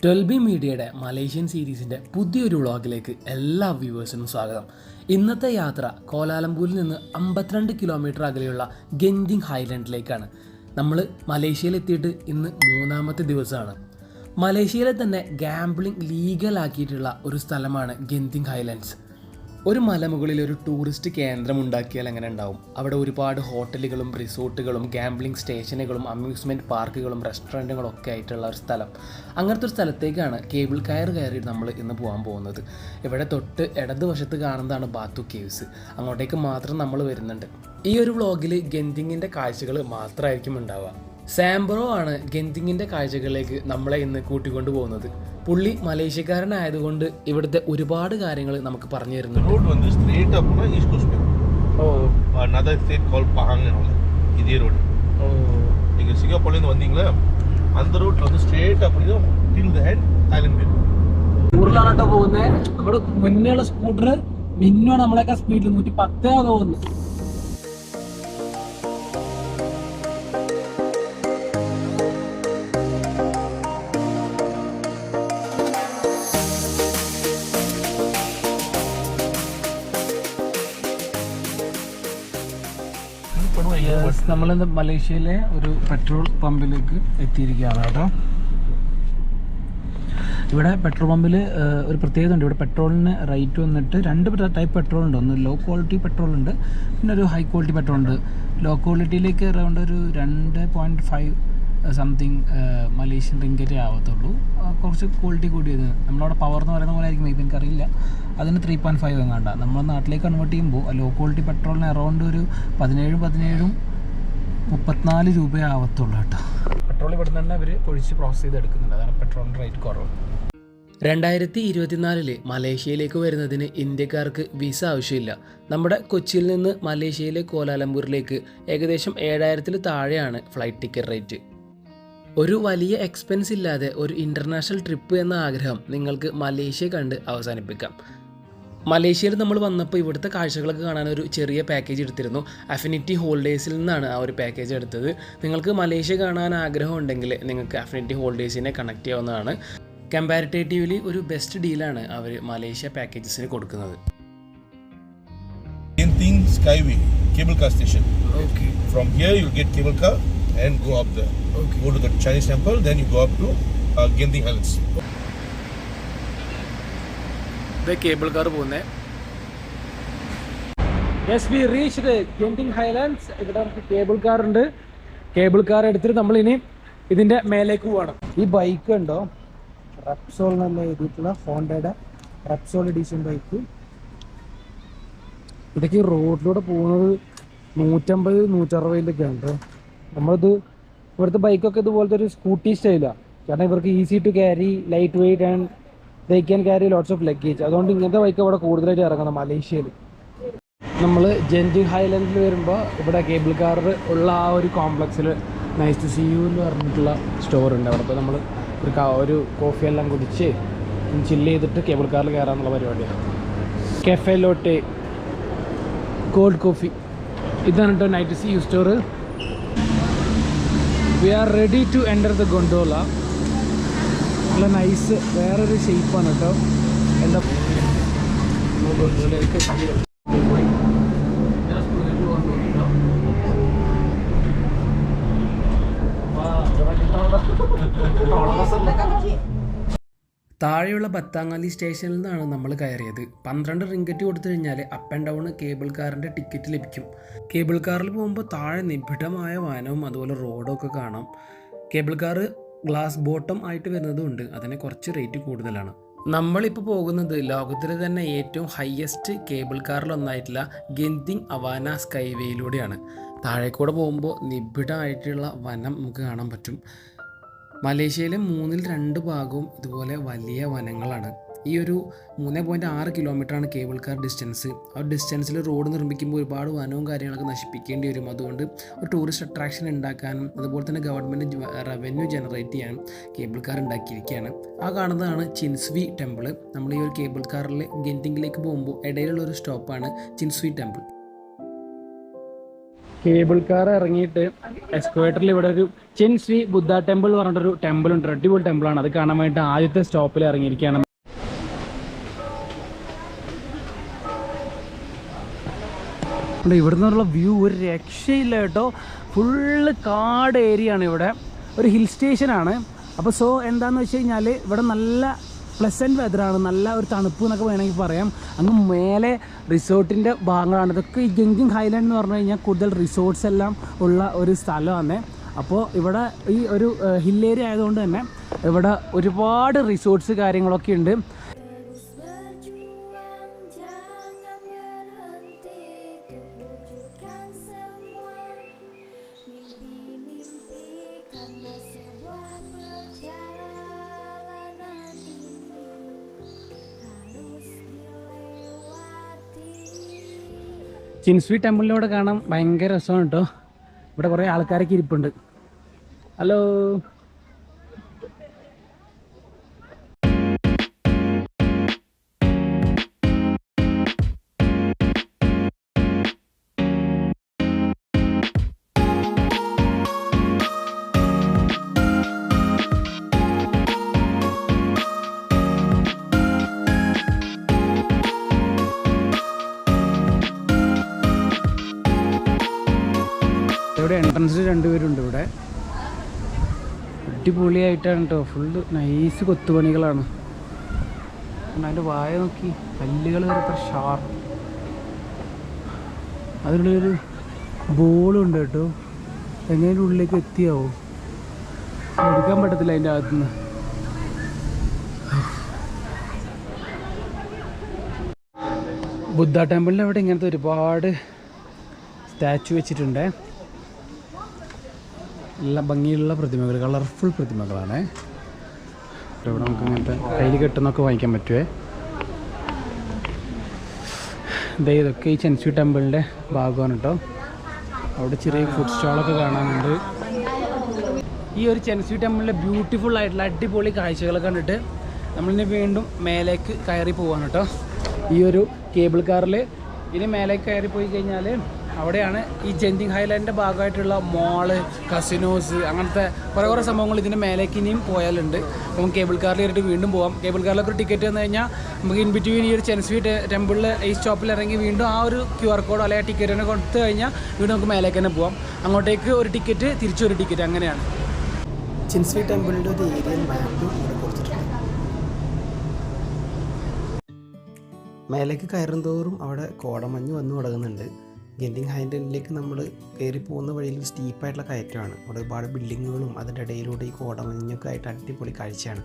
12B മീഡിയയുടെ Malaysian സീരീസിൻ്റെ പുതിയൊരു വ്ളോഗിലേക്ക് എല്ലാ വ്യൂവേഴ്സിനും സ്വാഗതം. ഇന്നത്തെ യാത്ര കോലാലംപൂരിൽ നിന്ന് 52 കിലോമീറ്റർ അകലെയുള്ള ഗെൻതിങ് ഹൈലൻഡിലേക്കാണ്. നമ്മൾ മലേഷ്യയിലെത്തിയിട്ട് ഇന്ന് 3ാമത്തെ ദിവസമാണ്. മലേഷ്യയിലെ തന്നെ ഗാംബ്ലിംഗ് ലീഗലാക്കിയിട്ടുള്ള ഒരു സ്ഥലമാണ് ഗെൻതിങ് ഹൈലൻഡ്സ്. ഒരു മലമുകളിൽ ഒരു ടൂറിസ്റ്റ് കേന്ദ്രം ഉണ്ടാക്കിയാൽ എങ്ങനെ ഉണ്ടാവും? അവിടെ ഒരുപാട് ഹോട്ടലുകളും റിസോർട്ടുകളും ഗാംബ്ലിംഗ് സ്റ്റേഷനുകളും അമ്യൂസ്മെൻറ്റ് പാർക്കുകളും റെസ്റ്റോറൻറ്റുകളും ഒക്കെ ആയിട്ടുള്ള ഒരു സ്ഥലം. അങ്ങനത്തെ ഒരു സ്ഥലത്തേക്കാണ് കേബിൾ കയറി നമ്മൾ ഇന്ന് പോകാൻ പോകുന്നത്. ഇവിടെ തൊട്ട് ഇടതുവശത്ത് കാണുന്നതാണ് ബാത്തു കേവ്സ്. അങ്ങോട്ടേക്ക് മാത്രം നമ്മൾ വരുന്നുണ്ട്. ഈ ഒരു വ്ളോഗിൽ ഗെൻതിങ്ങിൻ്റെ കാഴ്ചകൾ മാത്രമായിരിക്കും ഉണ്ടാവുക. സാംബ്രോ ആണ് ഗെൻതിങ്ങിൻ്റെ കാഴ്ചകളിലേക്ക് നമ്മളെ ഇന്ന് കൂട്ടിക്കൊണ്ടു പോകുന്നത്. പുള്ളി മലേഷ്യക്കാരനായതുകൊണ്ട് ഇവിടുത്തെ ഒരുപാട് കാര്യങ്ങൾ നമുക്ക് പറഞ്ഞു തരുന്നുണ്ട്. ൂറിലാണ് പോകുന്നത്. നമ്മുടെ മുന്നേയുള്ള സ്കൂട്ടർ മിന്നോ നമ്മളെയൊക്കെ സ്പീഡിൽ 110 പോകുന്നത്. നമ്മളിന്ന് മലേഷ്യയിലെ ഒരു പെട്രോൾ പമ്പിലേക്ക് എത്തിയിരിക്കുകയാണ് കേട്ടോ. ഇവിടെ പെട്രോൾ പമ്പിൽ ഒരു പ്രത്യേകത ഉണ്ട്. ഇവിടെ പെട്രോളിന് റേറ്റ് വന്നിട്ട് 2 ടൈപ്പ് പെട്രോൾ ഉണ്ട്. ഒന്ന് ലോ ക്വാളിറ്റി പെട്രോൾ ഉണ്ട്, പിന്നെ ഒരു ഹൈ ക്വാളിറ്റി പെട്രോൾ ഉണ്ട്. ലോ ക്വാളിറ്റിയിലേക്ക് അറൗണ്ട് ഒരു 2.5 സംതിങ് മലേഷ്യൻ റിങ്കറ്റേ ആവത്തുള്ളൂ. കുറച്ച് ക്വാളിറ്റി കൂടിയത്. നമ്മളവിടെ പവർ എന്ന് പറയുന്ന പോലെ ആയിരിക്കും, ഇപ്പം എനിക്കറിയില്ല. അതിന് 3.5 എങ്ങാണ്ട. നമ്മുടെ നാട്ടിലേക്ക് കൺവേർട്ട് ചെയ്യുമ്പോൾ ലോ ക്വാളിറ്റി പെട്രോളിന് അറൗണ്ട് ഒരു 17-34 രൂപയാവത്തുള്ളൂ കേട്ടോ. പെട്രോൾ ഇവിടെ നിന്ന് തന്നെ അവർ ഒഴിച്ച് പ്രോസസ് ചെയ്തെടുക്കുന്നുണ്ട്. അതാണ് പെട്രോളിൻ്റെ റേറ്റ് കുറവ്. 2024 മലേഷ്യയിലേക്ക് വരുന്നതിന് ഇന്ത്യക്കാർക്ക് വിസ ആവശ്യമില്ല. നമ്മുടെ കൊച്ചിയിൽ നിന്ന് മലേഷ്യയിലെ കോലാലംപൂരിലേക്ക് ഏകദേശം 7000 താഴെയാണ് ഫ്ലൈറ്റ് ടിക്കറ്റ് റേറ്റ്. ഒരു വലിയ എക്സ്പെൻസ് ഇല്ലാതെ ഒരു ഇൻ്റർനാഷണൽ ട്രിപ്പ് എന്ന ആഗ്രഹം നിങ്ങൾക്ക് മലേഷ്യ കണ്ട് അവസാനിപ്പിക്കാം. മലേഷ്യയിൽ നമ്മൾ വന്നപ്പോൾ ഇവിടുത്തെ കാഴ്ചകളൊക്കെ കാണാൻ ഒരു ചെറിയ പാക്കേജ് എടുത്തിരുന്നു. അഫിനിറ്റി ഹോളിഡേയ്സിൽ നിന്നാണ് ആ ഒരു പാക്കേജ് എടുത്തത്. നിങ്ങൾക്ക് മലേഷ്യ കാണാൻ ആഗ്രഹം ഉണ്ടെങ്കിൽ നിങ്ങൾക്ക് അഫിനിറ്റി ഹോളിഡേയ്സിനെ കണക്ട് ചെയ്യാവുന്നതാണ്. കമ്പാരിറ്റേറ്റീവ്ലി ഒരു ബെസ്റ്റ് ഡീലാണ് അവർ മലേഷ്യ പാക്കേജസിന് കൊടുക്കുന്നത്. Genting Skyway cable car station. Okay. From here you get cable car and go up there. Okay. Go to the Chinese temple, then you go up to Genting Highlands. The cable car പോകുന്നേ. Yes, we reached Genting Highlands. ഇവിടെ നമുക്ക് cable car ഉണ്ട്. Cable car എടുത്തിട്ട് നമ്മൾ ഇനി ഇതിന്റെ മേലേക്ക് പോകണം. ഈ ബൈക്ക് ഉണ്ടോ, റെപ്സോൾ എന്നുള്ള എഴുതിയിട്ടുള്ള ഹോണ്ടയുടെ റെപ്സോൾ എഡിഷൻ ബൈക്ക്. ഇതൊക്കെ ഈ റോഡിലൂടെ പോകുന്നത് 150-160 ഉണ്ട്. നമ്മളിത് ഇവിടുത്തെ ബൈക്കൊക്കെ ഇതുപോലത്തെ ഒരു സ്കൂട്ടി സ്റ്റൈലാണ്. കാരണം ഇവർക്ക് easy to carry, light weight and they can carry lots of luggage. അതുകൊണ്ട് ഇങ്ങനത്തെ ബൈക്ക് ഇവിടെ കൂടുതലായിട്ട് ഇറങ്ങണം മലേഷ്യയിൽ. നമ്മൾ ഗെൻതിങ് ഹൈലൻഡിൽ വരുമ്പോൾ ഇവിടെ കേബിൾ കാർ ഉള്ള ആ ഒരു കോംപ്ലക്സിൽ നൈസ് ടു സീ യു എന്ന് പറഞ്ഞിട്ടുള്ള സ്റ്റോർ ഉണ്ട്. അവിടെ ഇപ്പോൾ നമ്മൾ ഒരു കോഫി എല്ലാം കുടിച്ച് ചില്ല് ചെയ്തിട്ട് കേബിൾ കാറിൽ കയറാനുള്ള പരിപാടിയാണ്. കെഫെ ലോട്ടെ കോൾഡ് കോഫി, ഇതാണ് കേട്ടോ night see you store. We are ready to enter the gondola. നല്ല നൈസ് വേറൊരു ഷേപ്പാണ് കേട്ടോ. എന്താ ഗൊണ്ടോളയിലേക്ക് താഴെയുള്ള ബത്താങ്ങാലി സ്റ്റേഷനിൽ നിന്നാണ് നമ്മൾ കയറിയത്. 12 റിങ്കറ്റ് കൊടുത്തു കഴിഞ്ഞാൽ അപ്പ് ആൻഡ് ഡൗൺ കേബിൾ കാറിൻ്റെ ടിക്കറ്റ് ലഭിക്കും. കേബിൾ കാറിൽ പോകുമ്പോൾ താഴെ നിബിഡമായ വനവും അതുപോലെ റോഡും ഒക്കെ കാണാം. കേബിൾ കാർ ഗ്ലാസ് ബോട്ടം ആയിട്ട് വരുന്നതും ഉണ്ട്. അതിന് കുറച്ച് റേറ്റ് കൂടുതലാണ്. നമ്മളിപ്പോൾ പോകുന്നത് ലോകത്തിലെ തന്നെ ഏറ്റവും ഹയസ്റ്റ് കേബിൾ കാറിലൊന്നായിട്ടുള്ള ഗെൻതിങ് അവാന സ്കൈവേയിലൂടെയാണ്. താഴേക്കൂടെ പോകുമ്പോൾ നിബിഡമായിട്ടുള്ള വനം നമുക്ക് കാണാൻ പറ്റും. മലേഷ്യയിലെ 1/2 ഭാഗവും ഇതുപോലെ വലിയ വനങ്ങളാണ്. ഈ ഒരു 3.6 കിലോമീറ്ററാണ് കേബിൾ കാർ ഡിസ്റ്റൻസ്. ആ ഡിസ്റ്റൻസിൽ റോഡ് നിർമ്മിക്കുമ്പോൾ ഒരുപാട് വനവും കാര്യങ്ങളൊക്കെ നശിപ്പിക്കേണ്ടി വരും. അതുകൊണ്ട് ഒരു ടൂറിസ്റ്റ് അട്രാക്ഷൻ ഉണ്ടാക്കാനും അതുപോലെ തന്നെ ഗവൺമെൻറ് റവന്യൂ ജനറേറ്റ് ചെയ്യാനും കേബിൾ കാർ ഉണ്ടാക്കിയിരിക്കുകയാണ്. ആ കാണുന്നതാണ് ചിൻസ്വി ടെമ്പിൾ. നമ്മൾ ഈ ഒരു കേബിൾ കാറിൽ ഗെൻതിങ്ങിലേക്ക് പോകുമ്പോൾ ഇടയിലുള്ളൊരു സ്റ്റോപ്പാണ് ചിൻസ്വി ടെമ്പിൾ. കേബിൾ കാർ ഇറങ്ങിയിട്ട് എസ്കവേറ്ററിൽ ഇവിടെ ഒരു ചെൻ ശ്രീ ബുദ്ധ ടെമ്പിൾ എന്ന് പറഞ്ഞിട്ടൊരു ടെമ്പിൾ ഉണ്ട്. അടിപൊളി ടെമ്പിളാണ്. അത് കാണാൻ വേണ്ടിയിട്ട് ആദ്യത്തെ സ്റ്റോപ്പിൽ ഇറങ്ങിയിരിക്കുകയാണ്. ഇവിടെ നിന്നുള്ള വ്യൂ ഒരു രക്ഷയില്ല കേട്ടോ. ഫുള്ള് കാട് ഏരിയ ആണ്. ഇവിടെ ഒരു ഹിൽ സ്റ്റേഷനാണ്. അപ്പോൾ എന്താണെന്ന് വെച്ച് കഴിഞ്ഞാൽ ഇവിടെ നല്ല പ്ലസൻറ്റ് വെതറാണ്, നല്ല ഒരു തണുപ്പ് എന്നൊക്കെ വേണമെങ്കിൽ പറയാം. അങ്ങ് മേലെ റിസോർട്ടിൻ്റെ ഭാഗങ്ങളാണ്. ഇതൊക്കെ ഈ ഗെൻജിങ് ഹൈലാൻഡ് എന്ന് പറഞ്ഞു കഴിഞ്ഞാൽ കൂടുതൽ റിസോർട്ട്സ് എല്ലാം ഉള്ള ഒരു സ്ഥലമാണ്. അപ്പോൾ ഇവിടെ ഈ ഒരു ഹിൽ ഏരിയ ആയതുകൊണ്ട് തന്നെ ഇവിടെ ഒരുപാട് റിസോർട്ട്സ് കാര്യങ്ങളൊക്കെ ഉണ്ട്. ചിൻസ്വി ടെമ്പിളിലൂടെ കാണാൻ ഭയങ്കര രസമാണ് കേട്ടോ. ഇവിടെ കുറേ ആൾക്കാരൊക്കെ ഇരിപ്പുണ്ട്. ഹലോ, ഇവിടെ എൻട്രൻസിൽ രണ്ടുപേരുണ്ട്. ഇവിടെ അടിപൊളിയായിട്ടാണ് കേട്ടോ. ഫുള്ള് നൈസ് കൊത്തുപണികളാണ്. അതിൻ്റെ വായ നോക്കി, കല്ലുകൾ വരെ ഷാർപ്പ്. അതിനുള്ളൊരു ബോളുണ്ട് കേട്ടോ. എങ്ങനെ ഉള്ളിലേക്ക് എത്തിയാവോ എടുക്കാൻ പറ്റത്തില്ല അതിൻ്റെ അകത്തുനിന്ന്. ബുദ്ധ ടെമ്പിളിൻ്റെ അവിടെ ഇങ്ങനത്തെ ഒരുപാട് സ്റ്റാച്ചു വെച്ചിട്ടുണ്ട്. നല്ല ഭംഗിയുള്ള പ്രതിമകൾ, കളർഫുൾ പ്രതിമകളാണ്. ഇവിടെ നമുക്ക് ഇങ്ങനത്തെ കയ്യിൽ കെട്ടുന്നൊക്കെ വാങ്ങിക്കാൻ പറ്റുമേ. ഇതൊക്കെ ഈ ചെൻസ്വി ടെമ്പിളിൻ്റെ ഭാഗമാണ് കേട്ടോ. അവിടെ ചെറിയ ഫുഡ് സ്റ്റോളൊക്കെ കാണാനുണ്ട്. ഈ ഒരു ചെൻസ്വി ടെമ്പിളിലെ ബ്യൂട്ടിഫുൾ ആയിട്ടുള്ള അടിപൊളി കാഴ്ചകളൊക്കെ കണ്ടിട്ട് നമ്മളിനി വീണ്ടും മേലേക്ക് കയറി പോവാണ് കേട്ടോ. ഈ ഒരു കേബിൾ കാറിൽ ഇനി മേലേക്ക് കയറി പോയി കഴിഞ്ഞാൽ അവിടെയാണ് ഈ ജെൻജിങ് ഹൈലാൻഡിൻ്റെ ഭാഗമായിട്ടുള്ള മോള്, കസിനോസ്, അങ്ങനത്തെ കുറേ സംഭവങ്ങൾ ഇതിൻ്റെ മേലേക്ക് ഇനിയും പോയാലുണ്ട്. അപ്പം കേബിൾ കാറിൽ കയറിയിട്ട് വീണ്ടും പോകാം. കേബിൾ കാറിലൊക്കെ ഒരു ടിക്കറ്റ് വന്നു കഴിഞ്ഞാൽ നമുക്ക് ഇൻ ബിറ്റ്വീൻ ഈ ഒരു ചെൻസ്വി ടെമ്പിളിൽ ഈ സ്റ്റോപ്പിൽ ഇറങ്ങി വീണ്ടും ആ ഒരു QR കോഡോ അല്ലെങ്കിൽ ടിക്കറ്റ് തന്നെ കൊടുത്തു കഴിഞ്ഞാൽ വീണ്ടും നമുക്ക് മേലേക്ക് തന്നെ പോകാം. അങ്ങോട്ടേക്ക് ഒരു ടിക്കറ്റ്, തിരിച്ചൊരു ടിക്കറ്റ്, അങ്ങനെയാണ്. ചെൻസ്വി ടെമ്പിളിൻ്റെ ഒരു ഏരിയൽ മാപ്പ് ഇവിടെ കൊടുത്തിട്ടുണ്ട്. മേലേക്ക് കയറും തോറും അവിടെ കോടമഞ്ഞ് വന്നു തുടങ്ങുന്നുണ്ട്. ഗെൻജിങ് ഹൈലാൻഡിലേക്ക് നമ്മൾ കയറി പോകുന്ന വഴിയിൽ സ്റ്റീപ്പായിട്ടുള്ള കയറ്റമാണ്. അവിടെ ഒരുപാട് ബിൽഡിങ്ങുകളും അതിൻ്റെ ഇടയിലൂടെ ഈ കോടമഞ്ഞൊക്കെ ആയിട്ട് അടിപൊളി കാഴ്ചയാണ്.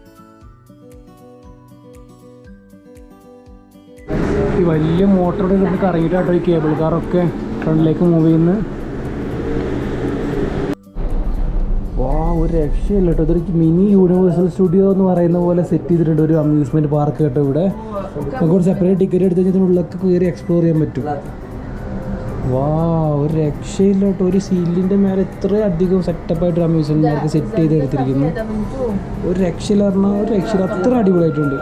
ഈ വലിയ മോട്ടറുടെ ഇങ്ങോട്ട് കറങ്ങിയിട്ടാട്ടോ ഈ കേബിൾ കാറൊക്കെ ഫ്രണ്ടിലേക്ക് മൂവ് ചെയ്യുന്നത്. ഒരു രക്ഷയില്ല കേട്ടോ. ഇതൊരു മിനി യൂണിവേഴ്സൽ സ്റ്റുഡിയോ എന്ന് പറയുന്ന പോലെ സെറ്റ് ചെയ്തിട്ടുണ്ട്. ഒരു അമ്യൂസ്മെൻറ്റ് പാർക്ക് കേട്ടോ. ഇവിടെ നമുക്ക് ഒരു സെപ്പറേറ്റ് ടിക്കറ്റ് എടുത്ത് കഴിഞ്ഞാൽ ഇതിനുള്ളിലൊക്കെ കയറി എക്സ്പ്ലോർ ചെയ്യാൻ പറ്റും. ഒരു രക്ഷയില്ല കേട്ടോ. ഒരു സീലിൻ്റെ മേലെ ഇത്ര അധികം സെറ്റപ്പായിട്ട് അമ്യൂസ്മെൻറ്റ് പാർക്ക് സെറ്റ് ചെയ്ത് എടുത്തിരിക്കുന്നു. ഒരു രക്ഷയില്ല പറഞ്ഞാൽ ഒരു രക്ഷയില്ല, അത്ര അടിപൊളിയായിട്ടുണ്ട്.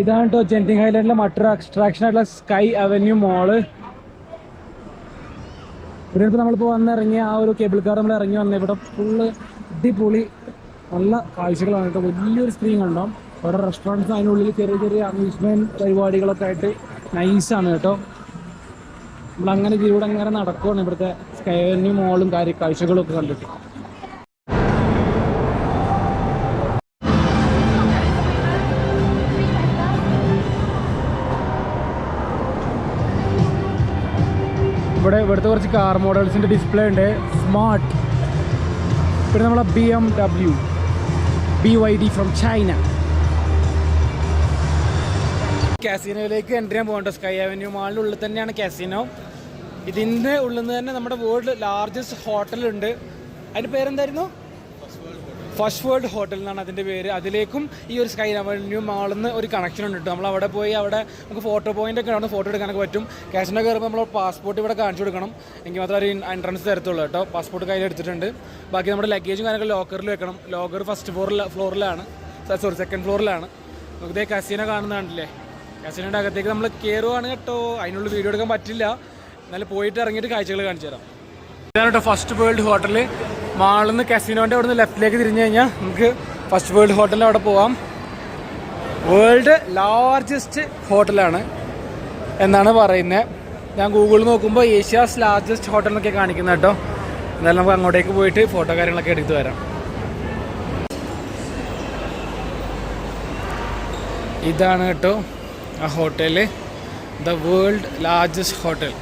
ഇതാണ് കേട്ടോ ജെൻജിങ് ഹൈലാൻഡിലെ മറ്റൊരു അട്രാക്ഷൻ ആയിട്ടുള്ള സ്കൈ അവന്യൂ മോള്. ഇവിടെ ഇപ്പോൾ നമ്മളിപ്പോൾ വന്നിറങ്ങിയ ആ ഒരു കേബിൾ കാർ നമ്മൾ ഇറങ്ങി വന്നത് ഇവിടെ ഫുള്ള് അടിപൊളി നല്ല കാഴ്ചകളാണ് കേട്ടോ. വലിയൊരു സ്ക്രീൻ കണ്ടോ. അവിടെ റെസ്റ്റോറൻറ്റ്സ്, അതിനുള്ളിൽ ചെറിയ ചെറിയ അമ്യൂസ്മെൻറ്റ് പരിപാടികളൊക്കെ ആയിട്ട് നൈസാണ് കേട്ടോ. നമ്മളങ്ങനെ ഇതിലൂടെ അങ്ങനെ നടക്കുവാണ് ഇവിടുത്തെ സ്കൈ അവന്യൂ മോളും കാഴ്ചകളും ഒക്കെ കണ്ടിട്ട്. ഇവിടുത്തെ കുറച്ച് കാർ മോഡൽസിൻ്റെ ഡിസ്പ്ലേ ഉണ്ട്. സ്മാർട്ട്. പിന്നെ നമ്മളെ BMW BYD ഫ്രം ചൈന. കാസിനോയിലേക്ക് എൻട്രി ചെയ്യാൻ പോകണ്ട. സ്കൈ അവന്യൂ മാളിൻ്റെ ഉള്ളിൽ തന്നെയാണ് കാസിനോ. ഇതിൻ്റെ ഉള്ളിൽ നിന്ന് തന്നെ നമ്മുടെ വേൾഡ് ലാർജസ്റ്റ് ഹോട്ടലുണ്ട്. അതിൻ്റെ പേരെന്തായിരുന്നു? ഫസ്റ്റ് വേൾഡ് ഹോട്ടൽ എന്നാണ് അതിൻ്റെ പേര്. അതിലേക്കും ഈ ഒരു സ്കൈ അവന്യൂ മാളിൽ നിന്ന് ഒരു കണക്ഷൻ ഉണ്ട് കേട്ടോ. നമ്മൾ അവിടെ പോയി അവിടെ നമുക്ക് ഫോട്ടോ പോയിൻ്റ് ഒക്കെ അവിടെ ഫോട്ടോ എടുക്കാനൊക്കെ പറ്റും. കാസിനോ കയറുമ്പോൾ നമ്മൾ പാസ്പോർട്ട് ഇവിടെ കാണിച്ചു കൊടുക്കണം. എങ്കിൽ മാത്രമേ ഒരു എൻട്രൻസ് തരത്തുള്ളൂ കേട്ടോ. പാസ്പോർട്ട് കയ്യിൽ എടുത്തിട്ടുണ്ട്. ബാക്കി നമ്മുടെ ലഗേജും കാര്യങ്ങളൊക്കെ ലോക്കറിൽ വെക്കണം. ലോക്കർ ഫസ്റ്റ് ഫ്ലോറിലാണ്, സെക്കൻഡ് ഫ്ലോറിലാണ്. നമുക്ക് ഇതേ കാസിനോ കാണുന്നതാണല്ലേ. കാസിനോയുടെ അകത്തേക്ക് നമ്മൾ കയറുവാണ് കേട്ടോ. അതിനുള്ള വീഡിയോ എടുക്കാൻ പറ്റില്ല, എന്നാലും പോയിട്ട് ഇറങ്ങിയിട്ട് കാഴ്ചകൾ കാണിച്ചു തരാം. ഇതാണ് കേട്ടോ ഫസ്റ്റ് വേൾഡ് ഹോട്ടൽ. മാളിൽ നിന്ന് കാസിനോൻ്റെ അവിടെ നിന്ന് ലെഫ്റ്റിലേക്ക് തിരിഞ്ഞു കഴിഞ്ഞാൽ നമുക്ക് ഫസ്റ്റ് വേൾഡ് ഹോട്ടലിൽ അവിടെ പോവാം. വേൾഡ് ലാർജസ്റ്റ് ഹോട്ടലാണ് എന്നാണ് പറയുന്നത്. ഞാൻ ഗൂഗിളിൽ നോക്കുമ്പോൾ ഏഷ്യാസ് ലാർജസ്റ്റ് ഹോട്ടൽ എന്നൊക്കെ കാണിക്കുന്നത് കേട്ടോ. എന്നാലും നമുക്ക് അങ്ങോട്ടേക്ക് പോയിട്ട് ഫോട്ടോ കാര്യങ്ങളൊക്കെ എടുത്ത് വരാം. ഇതാണ് കേട്ടോ ആ hotel, the world largest hotel.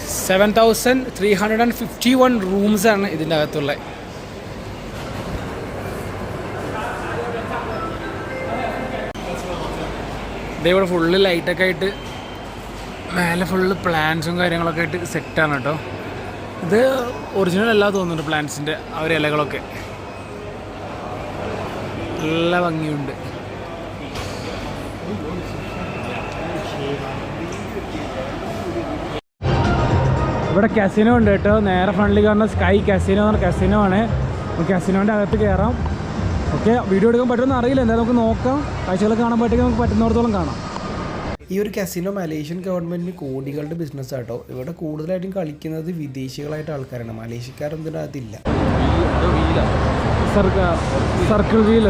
7,351 റൂംസാണ് ഇതിൻ്റെ അകത്തുള്ളത്. ഇതേപോലെ ഫുള്ള് ലൈറ്റൊക്കെ ആയിട്ട് മേലെ ഫുള്ള് പ്ലാന്റ്സും കാര്യങ്ങളൊക്കെ ആയിട്ട് സെറ്റാണ് കേട്ടോ. ഇത് ഒറിജിനൽ അല്ല തോന്നുന്നുണ്ട്, പ്ലാന്റ്സിൻ്റെ ആ ഒരു ഇലകളൊക്കെ നല്ല ഭംഗിയുണ്ട്. ഇവിടെ കാസിനോ ഉണ്ട് കേട്ടോ. നേരെ ഫ്രണ്ടിൽ കാണുന്ന സ്കൈ കാസിനോ എന്ന് പറഞ്ഞ കാസിനോ ആണ്. കാസിനോൻ്റെ അകത്ത് കയറാം. ഓക്കെ, വീഡിയോ എടുക്കാൻ പറ്റുമെന്ന് അറിയില്ല, എന്തായാലും നമുക്ക് നോക്കാം. കാഴ്ചകൾ കാണാൻ പറ്റുമെങ്കിൽ നമുക്ക് പറ്റുന്നിടത്തോളം കാണാം. ഈ ഒരു കാസിനോ മലേഷ്യൻ ഗവൺമെൻറ്റിന് കോടികളുടെ ബിസിനസ് ആട്ടോ. ഇവിടെ കൂടുതലായിട്ടും കളിക്കുന്നത് വിദേശികളായിട്ട് ആൾക്കാരാണ്, മലേഷ്യക്കാരൊന്നും അതില്ല. സർക്കിൾ വീൽ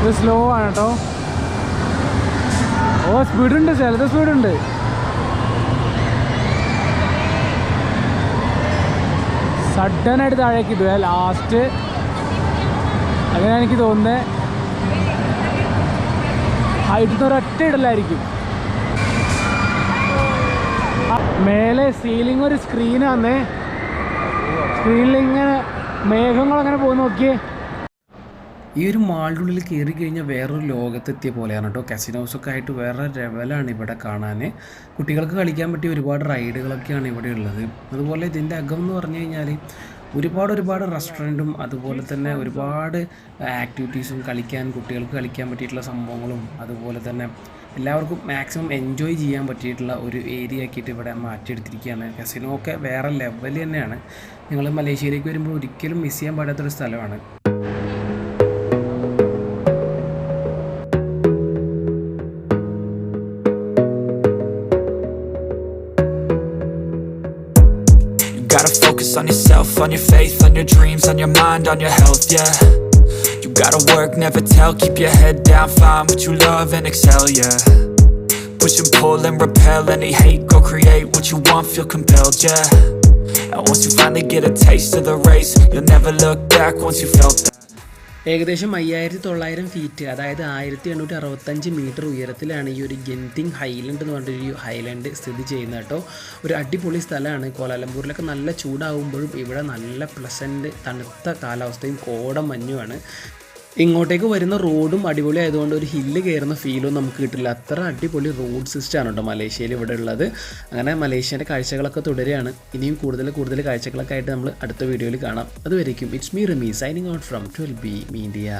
ഇത് സ്ലോ ആണ് കേട്ടോ. ഓ സ്പീഡുണ്ട്, ചിലത് സ്പീഡുണ്ട്. സഡനായിട്ട് താഴേക്ക് ഇടുക ലാസ്റ്റ്, അങ്ങനെയാണ് എനിക്ക് തോന്നുന്നത്. ഹൈറ്റിൽ ഒരൊറ്റ ഇടലായിരിക്കും. മേലെ സീലിംഗ് ഒരു സ്ക്രീനാണ്. സ്ക്രീനിലിങ്ങനെ മേഘങ്ങളങ്ങനെ പോയി നോക്കിയേ. ഈ ഒരു മാളിൻ്റെ ഉള്ളിൽ കയറി കഴിഞ്ഞാൽ വേറൊരു ലോകത്തെത്തിയ പോലെയാണ് കേട്ടോ. കാസിനോസൊക്കെ ആയിട്ട് വേറെ ലെവലാണ് ഇവിടെ കാണാൻ. കുട്ടികൾക്ക് കളിക്കാൻ പറ്റിയ ഒരുപാട് റൈഡുകളൊക്കെയാണ് ഇവിടെ ഉള്ളത്. അതുപോലെ ഇതിൻ്റെ അകം എന്ന് പറഞ്ഞു കഴിഞ്ഞാൽ ഒരുപാട് റെസ്റ്റോറൻറ്റും അതുപോലെ തന്നെ ഒരുപാട് ആക്ടിവിറ്റീസും കുട്ടികൾക്ക് കളിക്കാൻ പറ്റിയിട്ടുള്ള സംഭവങ്ങളും അതുപോലെ തന്നെ എല്ലാവർക്കും മാക്സിമം എൻജോയ് ചെയ്യാൻ പറ്റിയിട്ടുള്ള ഒരു ഏരിയ ആക്കിയിട്ട് ഇവിടെ മാറ്റിയെടുത്തിരിക്കുകയാണ്. കാസിനോ ഒക്കെ വേറെ ലെവൽ തന്നെയാണ്. നിങ്ങൾ മലേഷ്യയിലേക്ക് വരുമ്പോൾ ഒരിക്കലും മിസ് ചെയ്യാൻ പാടാത്തൊരു സ്ഥലമാണ്. Gotta focus on yourself, on your faith, on your dreams, on your mind, on your health, yeah. You gotta work, never tell, keep your head down, find what you love and excel, yeah. Push and pull and repel any hate, go create what you want, feel compelled, yeah. And once you finally get a taste of the race, you'll never look back once you felt that. ഏകദേശം 5,900 feet, അതായത് 1,865 metre ഉയരത്തിലാണ് ഈ ഒരു ഗെൻതിങ് Highland എന്ന് പറഞ്ഞൊരു Highland സ്ഥിതി ചെയ്യുന്നത് കേട്ടോ. ഒരു അടിപൊളി സ്ഥലമാണ്. കോലാലംപൂരിലൊക്കെ നല്ല ചൂടാകുമ്പോഴും ഇവിടെ നല്ല പ്ലസൻറ്റ് തണുത്ത കാലാവസ്ഥയും കോടമഞ്ഞുമാണ്. ഇങ്ങോട്ടേക്ക് വരുന്ന റോഡും അടിപൊളി ആയതുകൊണ്ട് ഒരു ഹില്ല് കയറുന്ന ഫീലും നമുക്ക് കിട്ടില്ല. അത്ര അടിപൊളി റോഡ് സിസ്റ്റമാണ് കേട്ടോ മലേഷ്യയിൽ ഇവിടെ ഉള്ളത്. അങ്ങനെ മലേഷ്യൻ്റെ കാഴ്ചകളൊക്കെ തുടരുകയാണ്. ഇനിയും കൂടുതൽ കാഴ്ചകളൊക്കെ ആയിട്ട് നമ്മൾ അടുത്ത വീഡിയോയിൽ കാണാം. അതുവരേക്കും it's me Rami signing out from 12B Media.